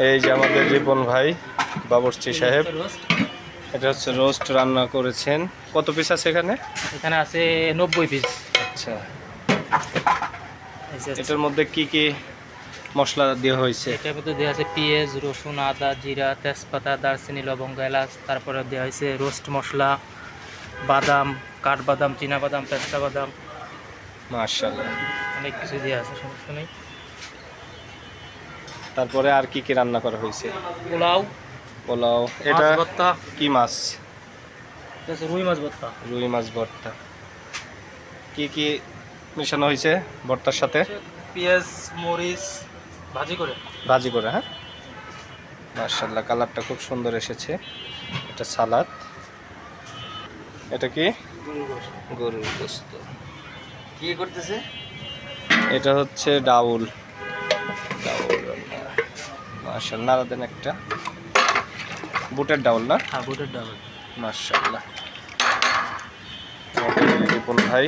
এই যে আমাদের রিপন ভাই বাবুর্চি সাহেব, এটা হচ্ছে রোস্ট রান্না করেছেন। কত পিস আছে এখানে? এখানে আছে 90 পিস। আচ্ছা, এটার মধ্যে কি কি মশলা দেওয়া হয়েছে? এটার মধ্যে দেওয়া আছে পেঁয়াজ, রসুন, আদা, জিরা, তেজপাতা, দারচিনি, লবঙ্গ, এলাচ। তারপরে দেওয়া হয়েছে রোস্ট মশলা, বাদাম, কাঠবাদাম, চীনাবাদাম, পেস্তা বাদাম, মাশাআল্লাহ, অনেক কিছু দেওয়া আছে, সমস্যা নেই। তারপরে আর কি কি রান্না করা হয়েছে? পোলাও, পোলাও। মাছ এটা ভর্তা, কি মাছ? এটা হচ্ছে রুই মাছ ভর্তা। রুই মাছ ভর্তা। কি কি মেশানো হয়েছে ভর্তার সাথে? পেঁয়াজ, মরিচ ভাজি করে। ভাজি করে, হ্যাঁ। মাশাআল্লাহ, কালারটা খুব সুন্দর এসেছে। এটা সালাদ। এটা কি? গরুর গোশত। কি করতেছে? এটা হচ্ছে ডাউল। ডাউল রান্না। মাশাআল্লাহ, নাড়া দেন একটা। বুটের ডাউল না? হ্যাঁ, বুটের ডাল। মাশাআল্লাহ। রিপন ভাই